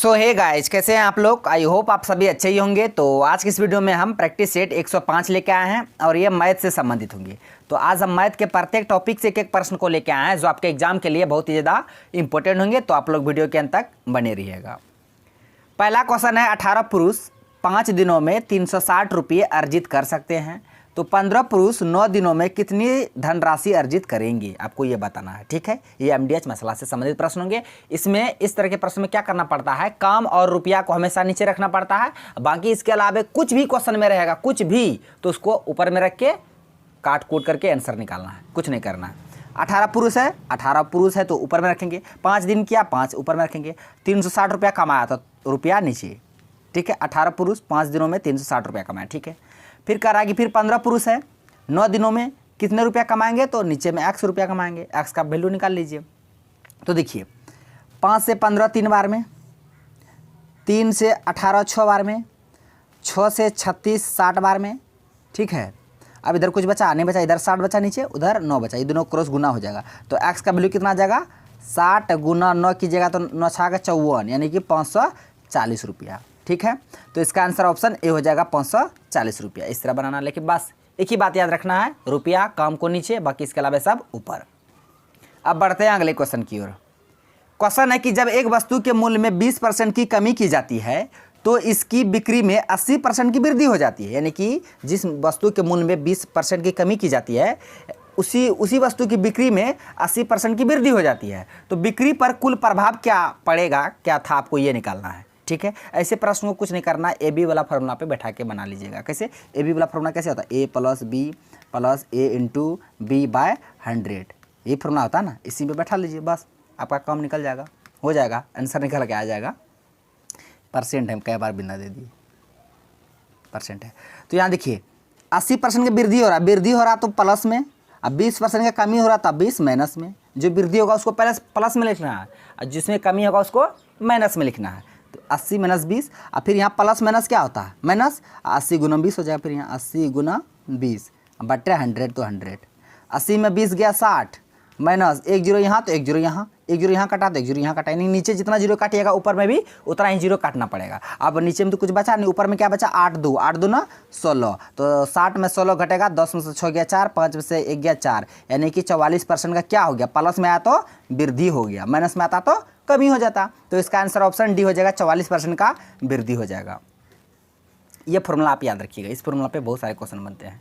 सो hey guys, कैसे हैं आप लोग। आई होप आप सभी अच्छे ही होंगे। तो आज की इस वीडियो में हम प्रैक्टिस सेट 105 लेके आए हैं और ये मैथ से संबंधित होंगे। तो आज हम मैथ के प्रत्येक टॉपिक से एक एक प्रश्न को लेके आए हैं जो आपके एग्जाम के लिए बहुत ही ज़्यादा इंपॉर्टेंट होंगे। तो आप लोग वीडियो के अंत तक बने रहिएगा। पहला क्वेश्चन है, 18 पुरुष 5 दिनों में 360 रुपये अर्जित कर सकते हैं, तो 15 पुरुष 9 दिनों में कितनी धनराशि अर्जित करेंगे, आपको ये बताना है। ठीक है, ये एमडीएच मसला से संबंधित प्रश्न होंगे। इसमें इस तरह के प्रश्न में क्या करना पड़ता है, काम और रुपया को हमेशा नीचे रखना पड़ता है। बाकी इसके अलावा कुछ भी क्वेश्चन में रहेगा, कुछ भी, तो उसको ऊपर में रख के काट कूट करके आंसर निकालना है, कुछ नहीं करना है। 18 पुरुष है तो ऊपर में रखेंगे। 5 दिन किया, 5 ऊपर में रखेंगे। 360 रुपया कमाया तो रुपया नीचे। ठीक है, 18 पुरुष 5 दिनों में 360 रुपया कमाया। ठीक है, फिर कराएगी। फिर 15 पुरुष है, 9 दिनों में कितने रुपया कमाएंगे, तो नीचे में x रुपया कमाएंगे। x का वैल्यू निकाल लीजिए। तो देखिए, 5 से 15 3 बार में, 3 से 18 6 बार में, 6 से 36 60 बार में। ठीक है, अब इधर कुछ बचा नहीं बचा, इधर 60 बचा, नीचे उधर 9 बचा, ये दोनों क्रॉस गुना हो जाएगा। तो x का वैल्यू कितना आ जाएगा, 60 गुना 9 कीजिएगा तो 9 छागा 54, यानी कि 540 रुपया। ठीक है, तो इसका आंसर ऑप्शन ए हो जाएगा, 540 रुपया। इस तरह बनाना, लेकिन बस एक ही बात याद रखना है, रुपया काम को नीचे, बाकी इसके अलावा सब ऊपर। अब बढ़ते हैं अगले क्वेश्चन की ओर। क्वेश्चन है कि जब एक वस्तु के मूल्य में 20% की कमी की जाती है तो इसकी बिक्री में 80% की वृद्धि हो जाती है। यानी कि जिस वस्तु के मूल्य में 20% की कमी की जाती है, उसी वस्तु की बिक्री में 80% की वृद्धि हो जाती है। तो बिक्री पर कुल प्रभाव क्या पड़ेगा, क्या था, आपको ये निकालना है। ठीक है, ऐसे प्रश्न को कुछ नहीं करना, ए बी वाला फार्मूला पे बैठा के बना लीजिएगा। कैसे, ए बी वाला फार्मूला कैसे होता है, ए प्लस बी प्लस ए इंटू बी बाय 100, ये फार्मूला होता है ना, इसी में बैठा लीजिए, बस आपका काम निकल जाएगा, हो जाएगा, आंसर निकल के आ जाएगा। परसेंट है, कई बार बिंदा दे दिए, परसेंट है। तो यहाँ देखिए 80% की वृद्धि हो रहा तो प्लस में, अब 20% का कमी हो रहा तो 20 माइनस में। जो वृद्धि होगा उसको पहले प्लस में लिखना है और जिसमें कमी होगा उसको माइनस में लिखना है। तो 80 माइनस 20, और फिर यहाँ प्लस माइनस क्या होता है, माइनस, 80 गुना 20 हो जाएगा। फिर यहाँ 80 गुना 20 बटे 100 तो 100, 80 में 20 गया 60, माइनस 1 जीरो यहाँ तो 1 जीरो यहाँ, 1 जीरो यहाँ काटा तो 1 जीरो यहाँ काटा, यानी नीचे जितना जीरो काटिएगा ऊपर में भी उतना ही जीरो काटना पड़ेगा। अब नीचे में तो कुछ बचा नहीं, ऊपर में क्या बचा, 8 दो ना 16, तो 60 में 16 घटेगा, 10 में से 6 गया 4, 5 में से 1 गया 4, यानी कि 44% का क्या हो गया, प्लस में आया तो वृद्धि हो गया, माइनस में आता तो कमी हो जाता। तो इसका आंसर ऑप्शन डी हो जाएगा, 44% का वृद्धि हो जाएगा। ये फॉर्मूला आप याद रखिएगा, इस फॉर्मूला पे बहुत सारे क्वेश्चन बनते हैं।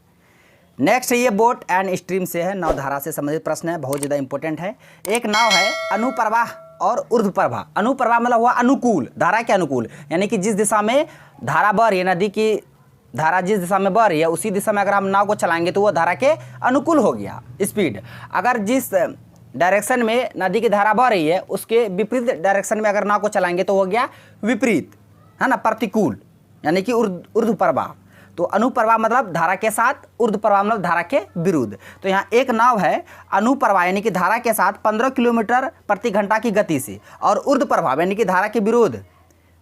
नेक्स्ट ये बोट एंड स्ट्रीम से है, नाव धारा से संबंधित प्रश्न है, बहुत ज़्यादा इंपॉर्टेंट है। एक नाव है, अनुप्रवाह और ऊर्ध्वप्रवाह। अनुप्रवाह मतलब हुआ अनुकूल, धारा के अनुकूल, यानी कि जिस दिशा में धारा बह रही है, नदी की धारा जिस दिशा में बह रही है उसी दिशा में अगर हम नाव को चलाएंगे तो वो धारा के अनुकूल हो गया स्पीड। अगर जिस डायरेक्शन में नदी की धारा बह रही है उसके विपरीत डायरेक्शन में अगर नाव को चलाएंगे तो हो गया विपरीत, है ना, प्रतिकूल, यानी कि ऊर्ध्वप्रवाह। तो अनुप्रवाह मतलब धारा के साथ, ऊर्ध्वप्रवाह मतलब धारा के विरुद्ध। तो यहाँ एक नाव है अनुप्रवाह यानी कि धारा के साथ 15 किलोमीटर प्रति घंटा की गति से, और ऊर्ध्वप्रवाह यानी कि धारा के विरुद्ध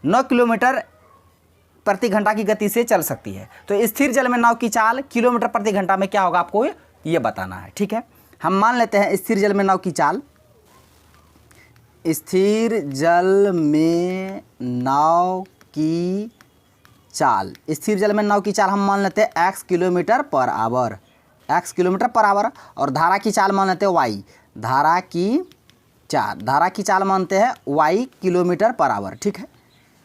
9 किलोमीटर प्रति घंटा की गति से चल सकती है। तो स्थिर जल में नाव की चाल किलोमीटर प्रति घंटा में क्या होगा, आपको ये बताना है। ठीक है, हम मान लेते हैं स्थिर जल में नाव की चाल, स्थिर जल में नाव की चाल, स्थिर जल में नाव की चाल हम मान लेते हैं x kilometre per hour, x kilometre per hour, और धारा की चाल मान लेते हैं y, धारा की चाल मानते हैं y किलोमीटर पर आवर। ठीक है,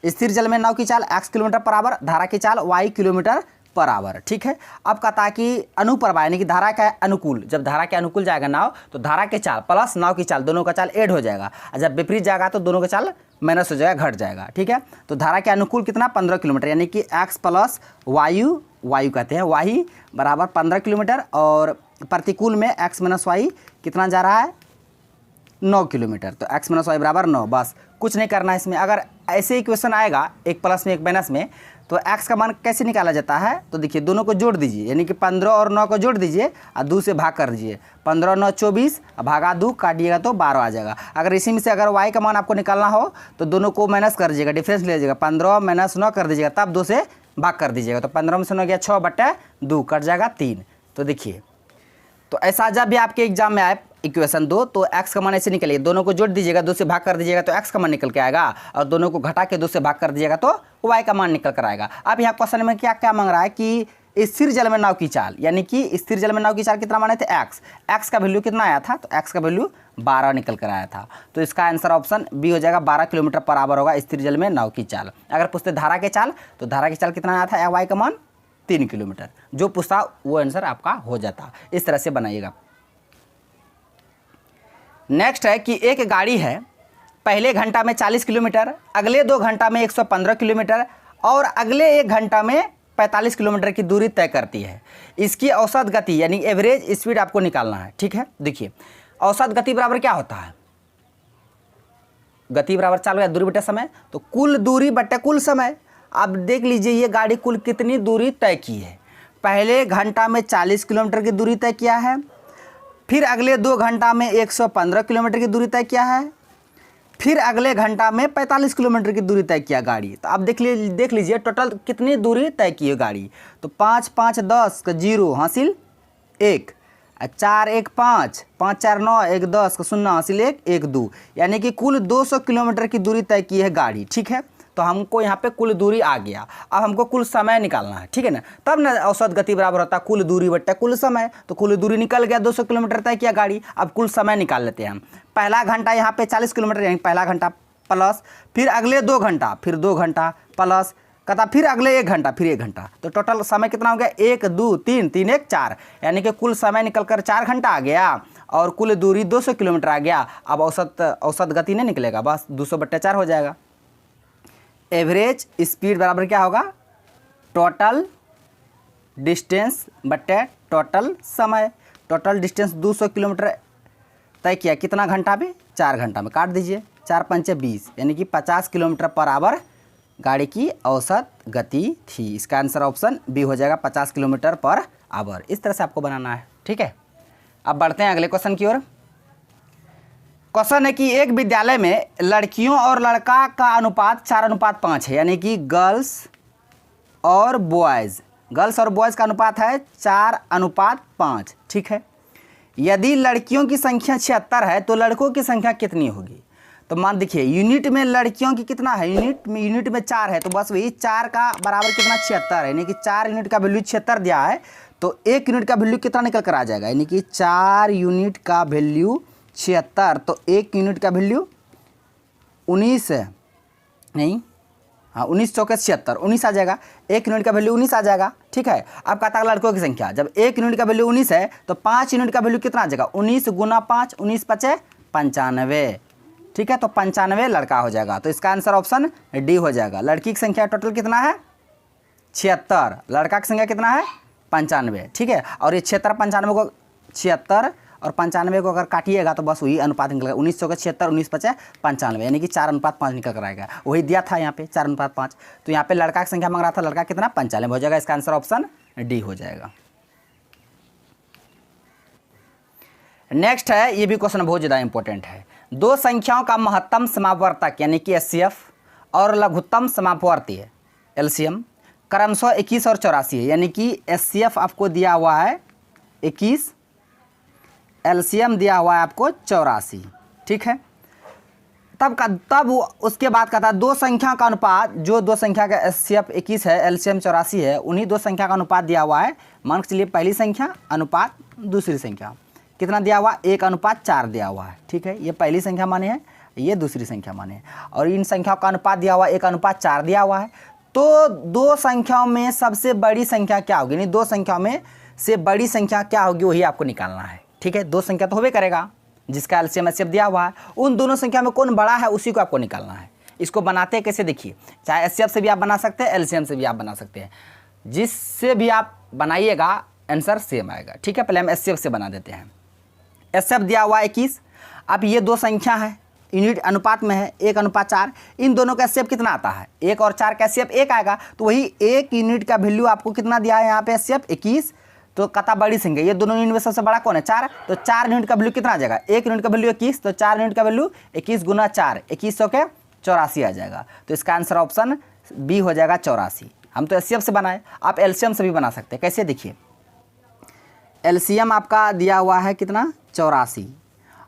स्थिर जल में नाव की चाल x किलोमीटर पर आवर, धारा की चाल y किलोमीटर पर आवर। ठीक है, अब कहता कि अनुप्रवाह यानी कि धारा के अनुकूल, जब धारा के अनुकूल जाएगा नाव तो धारा के चाल प्लस नाव की चाल दोनों का चाल ऐड हो जाएगा, और जब विपरीत जाएगा तो दोनों का चाल माइनस हो जाएगा, घट जाएगा। ठीक है, तो धारा के अनुकूल कितना, 15 किलोमीटर, यानी कि x प्लस वायु कहते हैं, वाही बराबर 15 किलोमीटर, और प्रतिकूल में x माइनस वाई कितना जा रहा है, 9 किलोमीटर। तो x माइनस वाई बराबर 9, बस कुछ नहीं करना है इसमें। अगर ऐसे ही क्वेश्चन आएगा एक प्लस में एक माइनस में, तो x का मान कैसे निकाला जाता है, तो देखिए दोनों को जोड़ दीजिए, यानी कि 15 और 9 को जोड़ दीजिए और 2 से भाग कर दीजिए, 15 और 9 24, भागा 2 काटिएगा तो 12 आ जाएगा। अगर इसी में से अगर y का मान आपको निकालना हो तो दोनों को माइनस कर दीजिएगा, डिफरेंस ले लीजिएगा, 15 माइनस 9 कर दीजिएगा, तब 2 से भाग कर दीजिएगा। तो 15 में से 9 गया 6 बटे 2, कट जाएगा 3। तो देखिए, तो ऐसा जब भी आपके एग्जाम में आए इक्वेशन 2 तो x का मान ऐसे निकलेगा, दोनों को जोड़ दीजिएगा, 2 से भाग कर दीजिएगा तो x का मान निकल के आएगा, और दोनों को घटा के 2 से भाग कर दीजिएगा तो y का मान निकल कर आएगा। अब यहाँ क्वेश्चन में क्या क्या मांग रहा है कि स्थिर जल में नाव की चाल, यानी कि स्थिर जल में नाव की चाल कितना माने थे x का वैल्यू कितना आया था, तो x का वैल्यू 12 निकल कर आया था। तो इसका आंसर ऑप्शन बी हो जाएगा, 12 किलोमीटर पर आवर होगा स्थिर जल में नाव की चाल। अगर पूछते धारा के चाल तो धारा की चाल कितना आया था, y का मान 3 किलोमीटर, जो पूछता वो आंसर आपका हो जाता। इस तरह से बनाइएगा। नेक्स्ट है कि एक गाड़ी है, पहले घंटा में 40 किलोमीटर, अगले 2 घंटा में 115 किलोमीटर और अगले 1 घंटा में 45 किलोमीटर की दूरी तय करती है। इसकी औसत गति यानी एवरेज स्पीड आपको निकालना है। ठीक है, देखिए औसत गति बराबर क्या होता है, गति बराबर चाल या दूरी बटे समय, तो कुल दूरी बटे कुल समय। अब देख लीजिए ये गाड़ी कुल कितनी दूरी तय की है। पहले घंटा में 40 किलोमीटर की दूरी तय किया है, फिर अगले 2 घंटा में 115 किलोमीटर की दूरी तय किया है, फिर अगले घंटा में 45 किलोमीटर की दूरी तय किया गाड़ी। तो अब देख लीजिए टोटल कितनी दूरी तय की है गाड़ी। तो 5 5 10 का 0 हासिल 1, 4 1 5, 5 4 9, 1 10 का 0 हासिल 1 1 2, यानी कि कुल 200 किलोमीटर की दूरी तय की है गाड़ी। ठीक है, तो हमको यहाँ पे कुल दूरी आ गया। अब हमको कुल समय निकालना है, ठीक है ना, तब ना औसत गति बराबर होता है कुल दूरी बट्टा कुल समय। तो कुल दूरी निकल गया, 200 किलोमीटर तय किया गाड़ी। अब कुल समय निकाल लेते हैं हम। पहला घंटा यहाँ पे 40 किलोमीटर, यानी पहला घंटा प्लस फिर अगले 2 घंटा, फिर 2 घंटा प्लस कहता फिर अगले 1 घंटा, फिर 1 घंटा। तो टोटल समय कितना हो गया, 1 2 3 3 1 4, यानी कि कुल समय निकल कर 4 घंटा आ गया और कुल दूरी 200 किलोमीटर आ गया। अब औसत गति नहीं निकलेगा, बस 200/4 हो जाएगा। एवरेज स्पीड बराबर क्या होगा, टोटल डिस्टेंस बटे टोटल समय। टोटल डिस्टेंस 200 किलोमीटर तय किया, कितना घंटा में, 4 घंटा में। काट दीजिए, 4 5 20, यानी कि 50 किलोमीटर पर आवर गाड़ी की औसत गति थी। इसका आंसर ऑप्शन बी हो जाएगा, 50 किलोमीटर पर आवर। इस तरह से आपको बनाना है। ठीक है, अब बढ़ते हैं अगले क्वेश्चन की ओर। क्वेश्चन है कि एक विद्यालय में लड़कियों और लड़का का अनुपात 4:5 है, यानी कि गर्ल्स और बॉयज़ का अनुपात है 4:5। ठीक है, यदि लड़कियों की संख्या 76 है तो लड़कों की संख्या कितनी होगी। तो मान देखिए यूनिट में लड़कियों की कितना है, यूनिट में 4 है, तो बस वही 4 का बराबर कितना 76 है, यानी कि 4 यूनिट का वैल्यू 76 दिया है, तो 1 यूनिट का वैल्यू कितना निकल कर आ जाएगा, यानी कि 4 यूनिट का वैल्यू 76, तो 1 यूनिट का वैल्यू 19 है, नहीं हाँ 19 चौके 76, 19 आ जाएगा। 1 यूनिट का वैल्यू 19 आ जाएगा। ठीक है, अब कहता है लड़कों की संख्या, जब 1 यूनिट का वैल्यू 19 है तो 5 यूनिट का वैल्यू कितना आ जाएगा, 19 गुना 5, 19 5 95। ठीक है, तो 95 लड़का हो जाएगा। तो इसका आंसर ऑप्शन डी हो जाएगा। लड़की की संख्या टोटल कितना है 76, लड़का की संख्या कितना है 95। ठीक है, और ये 76 95 को 76 और 95 को अगर काटिएगा तो बस वही अनुपात निकलेगा, 19 चौके 76, 19 5 95, यानी कि 4:5 निकल कर आएगा। वही दिया था यहाँ पे 4:5। तो यहाँ पे लड़का की संख्या मांग रहा था, लड़का कितना 95 हो जाएगा। इसका आंसर ऑप्शन डी हो जाएगा। नेक्स्ट है, ये भी क्वेश्चन बहुत ज़्यादा इंपॉर्टेंट है। 2 संख्याओं का महत्तम समापवर्तक यानी कि HCF और लघुत्तम समापवर्ती LCM क्रमशः 21 और 84 है, यानी कि HCF आपको दिया हुआ है 21, LCM दिया हुआ है आपको 84। ठीक है, तब उसके बाद कहता है 2 संख्या का अनुपात, जो 2 संख्या का HCF 21 है, LCM 84 है, उन्हीं 2 संख्या का अनुपात दिया हुआ है। मान के चलिए पहली संख्या अनुपात दूसरी संख्या, कितना दिया हुआ 1:4 दिया हुआ है। ठीक है, ये पहली संख्या माने है, ये दूसरी संख्या माने है, और इन संख्याओं का अनुपात दिया हुआ 1:4 दिया हुआ है। तो 2 संख्याओं में सबसे बड़ी संख्या क्या होगी, यानी 2 संख्याओं में से बड़ी संख्या क्या होगी वही आपको निकालना है। ठीक है, 2 संख्या तो होबे करेगा जिसका LCM HCF दिया हुआ है, उन दोनों संख्या में कौन बड़ा है उसी को आपको निकालना है। इसको बनाते हैं कैसे, देखिए, चाहे HCF से भी आप बना सकते हैं, LCM से भी आप बना सकते हैं, जिससे भी आप बनाइएगा आंसर सेम आएगा। ठीक है, पहले हम HCF से बना देते हैं। HCF दिया हुआ 21, अब ये 2 संख्या है, यूनिट अनुपात में है 1:4, इन दोनों का HCF कितना आता है, 1 और 4 का HCF 1 आएगा, तो वही 1 यूनिट का वैल्यू आपको कितना दिया है यहाँ पे HCF 21। तो कता बड़ी संख्या, ये दोनों यूनिट में सबसे बड़ा कौन है 4, तो 4 यूनिट का वैल्यू कितना आ जाएगा, 1 यूनिट का वैल्यू 21, तो 4 यूनिट का वैल्यू 21 गुना 4, 21 चौके 84 आ जाएगा। तो इसका आंसर ऑप्शन बी हो जाएगा 84। हम तो HCF से बनाए, आप LCM से भी बना सकते हैं। कैसे, देखिए एलसीएम आपका दिया हुआ है कितना 84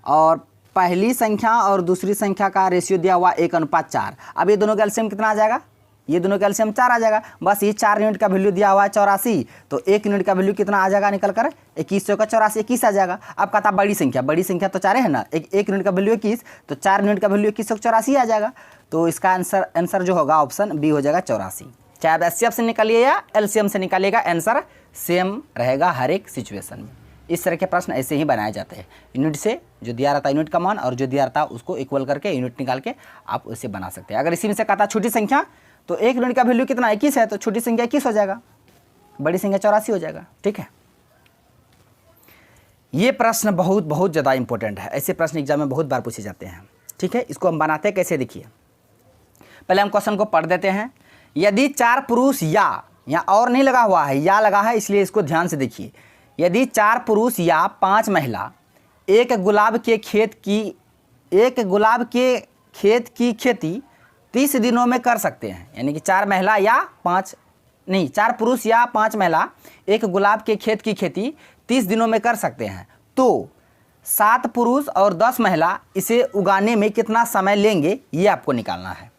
और पहली संख्या और दूसरी संख्या का रेशियो दिया हुआ 1:4। अब ये दोनों का एलसीएम कितना आ जाएगा, ये दोनों का एलसीएम 4 आ जाएगा। बस ये 4 यूनिट का वैल्यू दिया हुआ है 84, तो 1 यूनिट का वैल्यू कितना आ जाएगा निकल कर 2100 का 84 21 आ जाएगा। अब कहता बड़ी संख्या तो 4 है ना, एक यूनिट का वैल्यू 21, तो 4 यूनिट का वैल्यू 2184 आ जाएगा। तो इसका आंसर जो होगा ऑप्शन बी हो जाएगा 84। चाहे आप एचसीएफ से निकालिए या एलसीएम से निकालिएगा, आंसर सेम रहेगा हर एक सिचुएशन में। इस तरह के प्रश्न ऐसे ही बनाए जाते हैं। यूनिट से जो दिया रहता है यूनिट का मान और जो दिया रहता है उसको इक्वल करके यूनिट निकाल के आप उसे बना सकते हैं। अगर इसी में से कहता छोटी संख्या तो 1 यूनिट का वैल्यू कितना 21 है, तो छोटी संख्या 21 हो जाएगा, बड़ी संख्या 84 हो जाएगा। ठीक है, ये प्रश्न बहुत ज़्यादा इंपॉर्टेंट है। ऐसे प्रश्न एग्जाम में बहुत बार पूछे जाते हैं। ठीक है, इसको हम बनाते कैसे देखिए, पहले हम क्वेश्चन को पढ़ देते हैं। यदि 4 पुरुष या यहाँ और नहीं लगा हुआ है, या लगा है, इसलिए इसको ध्यान से देखिए। यदि 4 पुरुष या 5 महिला एक गुलाब के खेत की खेती 30 दिनों में कर सकते हैं, यानी कि 4 पुरुष या 5 महिला एक गुलाब के खेत की खेती 30 दिनों में कर सकते हैं, तो 7 पुरुष और 10 महिला इसे उगाने में कितना समय लेंगे, ये आपको निकालना है।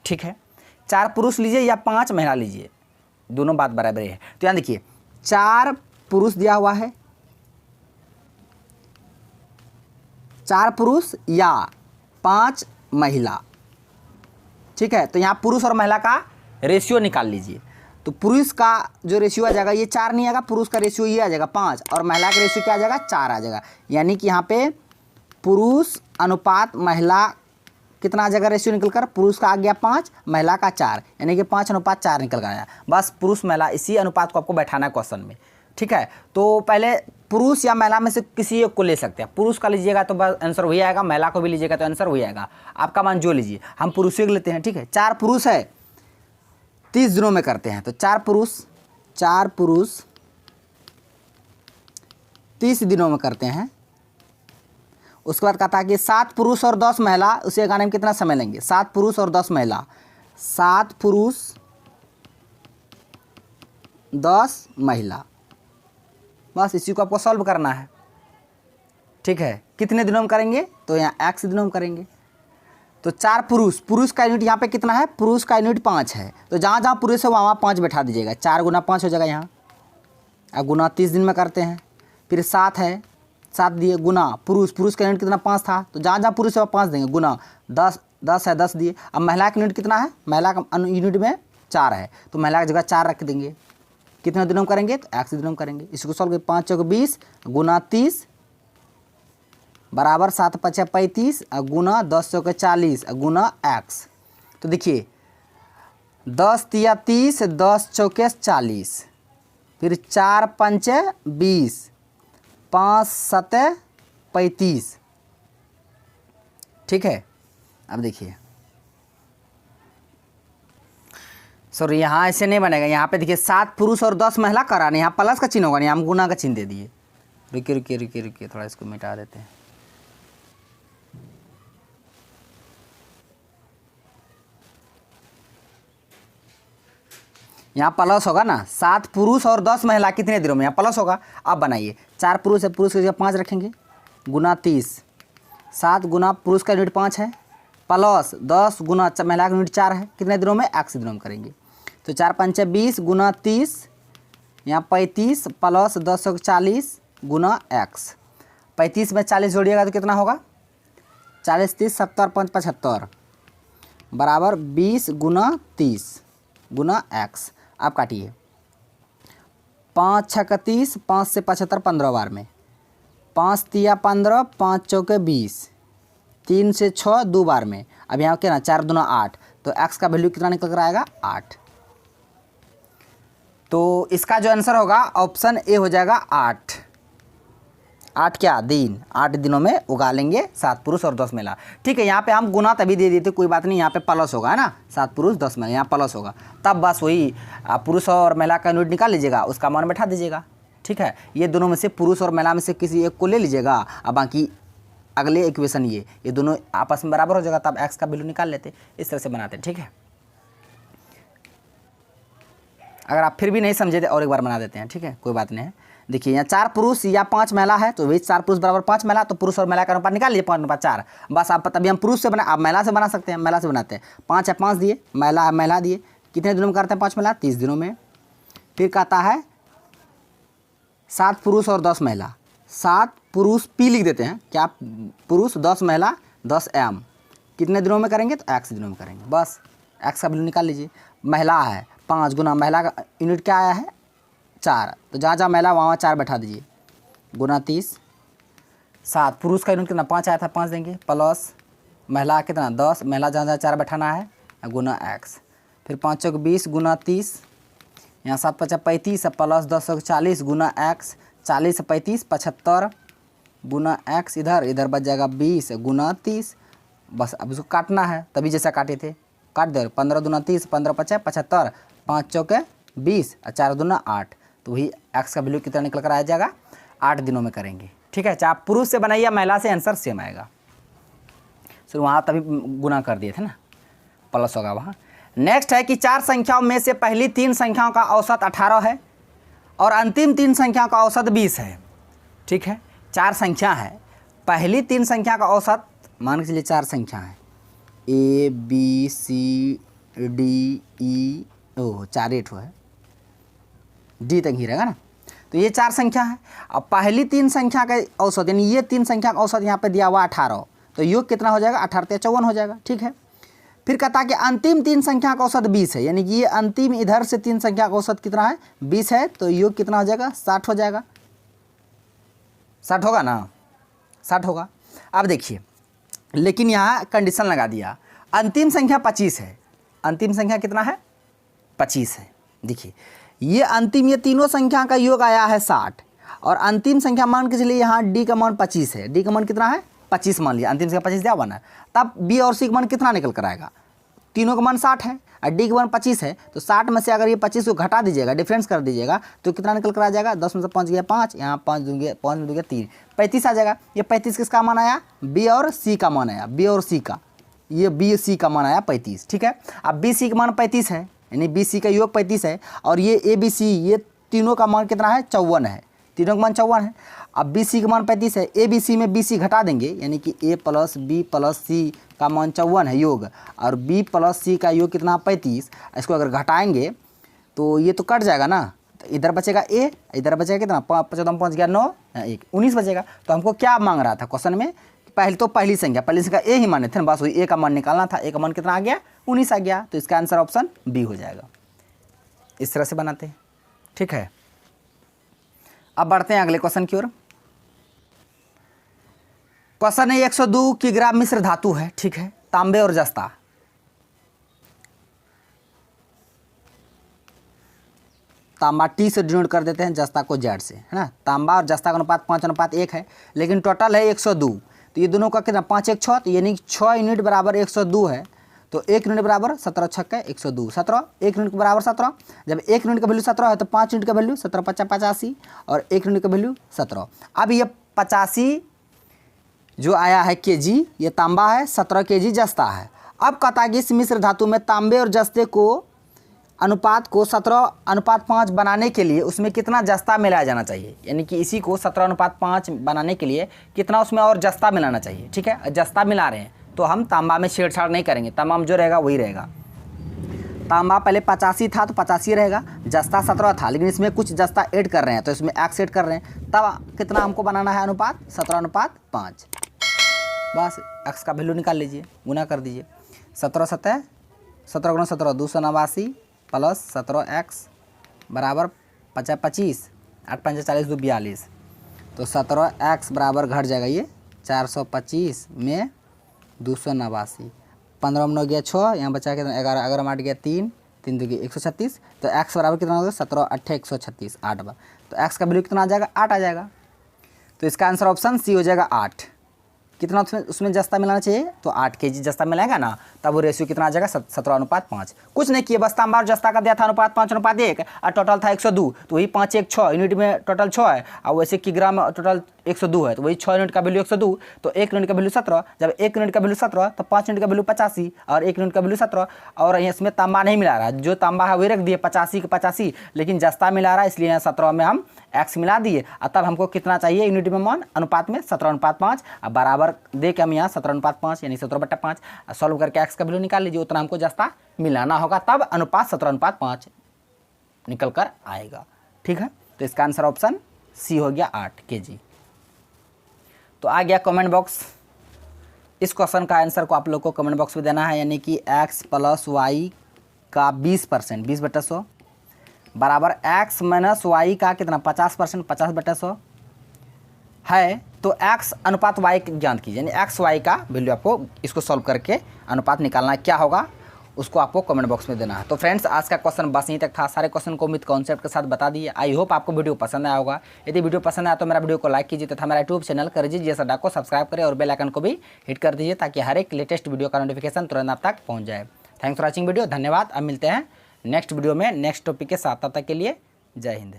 ठीक है, 4 पुरुष लीजिए या 5 महिला लीजिए, दोनों बात बराबर है। तो यहाँ देखिए 4 पुरुष दिया हुआ है, 4 पुरुष या 5 महिला। ठीक है, तो यहाँ पुरुष और महिला का रेशियो निकाल लीजिए। तो पुरुष का जो रेशियो आ जाएगा ये 4 नहीं आएगा, पुरुष का रेशियो ये आ जाएगा 5 और महिला का रेशियो क्या आ जाएगा 4 आ जाएगा। यानी कि यहाँ पे पुरुष अनुपात महिला कितना आ जाएगा रेशियो निकल कर, पुरुष का आ गया 5, महिला का 4, यानी कि 5:4 निकल गया। बस पुरुष महिला इसी अनुपात को आपको बैठाना है क्वेश्चन में। ठीक है, तो पहले पुरुष या महिला में से किसी एक को ले सकते हैं। पुरुष का लीजिएगा तो बस आंसर वही आएगा, महिला को भी लीजिएगा तो आंसर वही आएगा। आपका मान जो लीजिए, हम पुरुष को लेते हैं। ठीक है, 4 पुरुष है 30 दिनों में करते हैं, तो 4 पुरुष 30 दिनों में करते हैं। उसके बाद कहता है कि 7 पुरुष और 10 महिला उसे उगाने में कितना समय लेंगे। 7 पुरुष और 10 महिला, 7 पुरुष 10 महिला, बस इसी को आपको सॉल्व करना है। ठीक है, कितने दिनों में करेंगे, तो यहाँ x दिनों में करेंगे। तो 4 पुरुष का यूनिट यहाँ पे कितना है, पुरुष का यूनिट 5 है, तो जहाँ जहाँ पुरुष है वहाँ 5 बैठा दीजिएगा। 4 गुना 5 हो जाएगा यहाँ, अब गुना 30 दिन में करते हैं। फिर 7 है, 7 दिए गुना पुरुष का यूनिट कितना 5 था, तो जहाँ जहाँ पुरुष है वहाँ 5 देंगे, गुना 10 है 10 दिए। अब महिला का यूनिट कितना है, महिला का यूनिट में 4 है, तो महिला की जगह 4 रख देंगे। कितने दिनों में करेंगे, तो x दिनों में करेंगे। इसको सॉल्व करें, 5 चौके 20 गुना 30 बराबर 7 5 35 गुना 10 चौके 40 गुना x। तो देखिए 10 तिया 30, 10 चौके 40, फिर 4 5 20, 5 7 35। ठीक है, अब देखिए सॉरी यहाँ ऐसे नहीं बनेगा। यहाँ पे देखिए 7 पुरुष और 10 महिला कराने, यहाँ प्लस का चिन्ह होगा, यहाँ हम गुना का चिन्ह दे दिए। रुकिए थोड़ा इसको मिटा देते हैं। यहाँ प्लस होगा ना, 7 पुरुष और 10 महिला कितने दिनों में, यहाँ प्लस होगा। अब बनाइए 4 पुरुष है, पुरुष की जगह 5 रखेंगे, गुना 30, 7 गुना पुरुष का यूनिट 5 है, प्लस 10 गुना महिला का यूनिट 4 है, कितने दिनों में, x दिनों में करेंगे। तो 4 5 20 गुना 30, यहाँ 35 प्लस 10 40 गुना x। 35 में 40 जोड़िएगा तो कितना होगा, 40 30 70 5 75 बराबर 20 गुना 30 गुना x। आप काटिए, 5 6 30, 5 से 75 15 बार में, 5 तिया 15, 5 चौके 20, 3 से 6 2 बार में। अब यहाँ क्या ना 4 दूना 8, तो x का वैल्यू कितना निकल कर आएगा 8। तो इसका जो आंसर होगा ऑप्शन ए हो जाएगा 8। 8 क्या दिन, 8 दिनों में उगा लेंगे 7 पुरुष और 10 महिला। ठीक है, यहाँ पे हम गुना तभी दे देते, कोई बात नहीं, यहाँ पे प्लस होगा है ना, 7 पुरुष 10 महिला, यहाँ प्लस होगा, तब बस वही पुरुष और महिला का यूनिट निकाल लीजिएगा, उसका मान बैठा दीजिएगा। ठीक है, ये दोनों में से पुरुष और महिला में से किसी एक को ले लीजिएगा, और बाकी अगले इक्वेशन ये दोनों आपस में बराबर हो जाएगा, तब x का वैल्यू निकाल लेते। इस तरह से बनाते। ठीक है, अगर आप फिर भी नहीं समझे तो और एक बार बना देते हैं। ठीक है, कोई बात नहीं है। देखिए यहाँ 4 पुरुष या 5 महिला है, तो वही 4 पुरुष बराबर 5 महिला, तो पुरुष और महिला का अनुपात निकाल लिए 5:4। बस आप तभी हम पुरुष से बना, आप महिला से बना सकते हैं, महिला से बनाते हैं। 5 है 5 दिए, महिला दिए, कितने दिनों में करते हैं 5 महिला? 30 दिनों में। फिर कहता है 7 पुरुष और 10 महिला, 7 पुरुष पी लिख देते हैं, क्या पुरुष 10 महिला 10 एम, कितने दिनों में करेंगे? तो x दिनों में करेंगे। बस x का वैल्यू निकाल लीजिए। महिला है 5 गुना महिला का यूनिट क्या आया है 4, तो जहाँ जहाँ महिला वहाँ 4 बैठा दीजिए, गुना 30। 7 पुरुष का यूनिट कितना 5 आया था, 5 देंगे, प्लस महिला कितना 10, महिला जहाँ जहाँ 4 बैठाना है, गुना x। फिर 5 चौक 20 गुना 30, यहाँ 7 5 35 प्लस 10 40 गुना x, 40 35 75 गुना x, इधर बच जाएगा 20 गुना 30। बस अब इसको काटना है, तभी जैसा काटे थे काट दो। 15 दूना 30, 15 5 75, 5 चौके 20 और 4 दूना 8, तो वही x का वैल्यू कितना निकल कर आ जाएगा 8 दिनों में करेंगे। ठीक है, चाहे आप पुरुष से बनाइए या महिला से, आंसर सेम आएगा। सर वहाँ तभी गुना कर दिए थे ना, प्लस होगा वहाँ। नेक्स्ट है कि 4 संख्याओं में से पहली 3 संख्याओं का औसत 18 है और अंतिम 3 संख्याओं का औसत 20 है। ठीक है, 4 संख्या है, पहली 3 संख्या का औसत मान के चलिए 4 संख्या है, A B C D E, 4 8 है, D तक ही रहेगा ना। तो ये 4 संख्या है। अब पहली 3 संख्या का औसत, यानी ये 3 संख्या का औसत यहाँ पे दिया हुआ 18, तो योग कितना हो जाएगा 18 × 54 हो जाएगा। ठीक है, फिर कहता है कि अंतिम 3 संख्या का औसत 20 है, यानी कि ये अंतिम इधर से 3 संख्या का औसत कितना है 20 है, तो योग कितना हो जाएगा 60 हो जाएगा। 60 होगा ना, 60 होगा। अब देखिए, लेकिन यहाँ कंडीशन लगा दिया, अंतिम संख्या 25 है, अंतिम संख्या कितना है 25 है। देखिए ये अंतिम, ये तीनों संख्या का योग आया है 60, और अंतिम संख्या मान के चलिए यहाँ D का मान 25 है, D का मान कितना है 25 मान लिया, अंतिम संख्या 25 दिया हुआ ना, तब B और C का मान कितना निकल कर आएगा, तीनों का मान 60 है और D का मान 25 है, तो 60 में से अगर ये 25 को घटा दीजिएगा, डिफरेंस कर दीजिएगा, तो कितना निकल कर आ जाएगा, 10 में से 5 गया 5, यहाँ 5 दूंगे 5 में दूंगे 3, 35 आ जाएगा। ये 35 किसका मान आया, B और C का मान आया, B और C का, ये B C का मान आया 35। ठीक है, अब B C का मान 35 है, यानी B C का योग 35 है, और ये A B C ये तीनों का मान कितना है 54 है, तीनों का मान 54 है। अब B C का मान 35 है, A B C में B C घटा देंगे, यानी कि A plus B plus C का मान 54 है योग, और B प्लस C का योग कितना 35, इसको अगर घटाएंगे तो ये तो कट जाएगा ना, तो इधर बचेगा A, इधर बचेगा कितना 14 में 5 गया 9, 1 19 बचेगा। तो हमको क्या मांग रहा था क्वेश्चन में, पहली संख्या A ही माने थे ना, बस वही A का मान निकालना था, A का मान कितना आ गया 19 आ गया, तो इसका आंसर ऑप्शन B हो जाएगा। इस तरह से बनाते हैं। ठीक है, अब बढ़ते हैं अगले क्वेश्चन की ओर। क्वेश्चन है 102 किग्रा मिश्र धातु है, ठीक है, तांबे और जस्ता। तांबा T से डिनोट कर देते हैं, जस्ता को Z से, है ना। तांबा और जस्ता का अनुपात 5:1 है, लेकिन टोटल है 102, तो ये दोनों का कितना 5 1 6, तो यानी 6 यूनिट बराबर 102 है, तो 1 यूनिट बराबर 17 × 6 102, 17, 1 यूनिट के बराबर 17। जब 1 यूनिट का वैल्यू 17 है तो 5 यूनिट का वैल्यू 17 × 5 = 85, और 1 यूनिट का वैल्यू 17। अब ये 85 जो आया है केजी, ये तांबा है, 17 केजी जस्ता है। अब कहता है कि इस मिश्र धातु में तांबे और जस्ते को अनुपात को 17:5 बनाने के लिए उसमें कितना जस्ता मिलाया जाना चाहिए, यानी कि इसी को 17:5 बनाने के लिए कितना उसमें और जस्ता मिलाना चाहिए। ठीक है, जस्ता मिला रहे हैं तो हम तांबा में छेड़छाड़ नहीं करेंगे, तांबा में जो रहेगा वही रहेगा। तांबा पहले 85 था तो 85 रहेगा, जस्ता 17 था, लेकिन इसमें कुछ जस्ता ऐड कर रहे हैं, तो इसमें x ऐड कर रहे हैं, तब कितना हमको बनाना है अनुपात 17:5। बस x का वैल्यू निकाल लीजिए, गुना कर दीजिए, 17 × 17 289 प्लस 17x बराबर 25, 8 5 40 2 42, तो 17x बराबर घट जाएगा ये 425 में 289, 15 में 9 गया 6, यहाँ बचा कितना 11, 11 में 8 गया 3, 3 2 136, तो x बराबर कितना होगा 17 8 136, 8 बार, तो x का वैल्यू कितना आ जाएगा 8 आ जाएगा। तो इसका आंसर ऑप्शन सी हो जाएगा 8। कितना उसमें जस्ता मिलाना चाहिए, तो 8 केजी जस्ता मिलाएगा ना, तब वो रेशियो कितना आ जाएगा 17:5। कुछ नहीं किए, बस तांबा और जस्ता का दिया था अनुपात 5:1 और टोटल था 102, तो वही 5 1 6 यूनिट में टोटल 6 है, और वैसे किग्रा में टोटल 102 है, तो वही 6 यूनिट का वैल्यू 102, तो 1 यूनिट का वैल्यू 17, जब 1 यूनिट का वैल्यू 17 तो 5 यूनिट का वैल्यू 85 और 1 यूनिट का वैल्यू 17। और इसमें तांबा नहीं मिला रहा है, जो तांबा है वही रख दिए 85 के 85, लेकिन जस्ता मिला रहा है, इसलिए यहाँ 17 में हम x मिला दिए। और तब हमको कितना चाहिए यूनिट में मान अनुपात में 17:5, अब बराबर दे के हम यहाँ 17:5 यानी 17/5 सॉल्व करके x का वैल्यू निकाल लीजिए, उतना हमको जस्ता मिलाना होगा, तब अनुपात 17:5 निकल कर आएगा। ठीक है, तो इसका आंसर ऑप्शन सी हो गया 8 kg। तो आ गया कमेंट बॉक्स, इस क्वेश्चन का आंसर को आप लोग को कमेंट बॉक्स में देना है, यानी कि x + y का 20%, 20/100 बराबर x - y का कितना 50%, 50/100 है। तो x अनुपात y ज्ञात कीजिए, यानी x y का वैल्यू आपको इसको सॉल्व करके अनुपात निकालना है, क्या होगा उसको आपको कमेंट बॉक्स में देना है। तो फ्रेंड्स आज का क्वेश्चन बस यहीं तक था, सारे क्वेश्चन को विद कॉन्सेप्ट के साथ बता दिए। आई होप आपको वीडियो पसंद आया होगा। यदि वीडियो पसंद आया तो मेरा वीडियो को लाइक कीजिए तथा मेरा यूट्यूब चैनल करिए जी अड्डा को सब्सक्राइब करें और बेल आइकन को भी हिट कर दीजिए, ताकि हर एक लेटेस्ट वीडियो का नोटिफिकेशन तुरंत आप तक पहुँच जाए। थैंक्स फॉर वॉचिंग वीडियो, धन्यवाद। अब मिलते हैं नेक्स्ट वीडियो में नेक्स्ट टॉपिक के साथ, तब तक के लिए जय हिंद।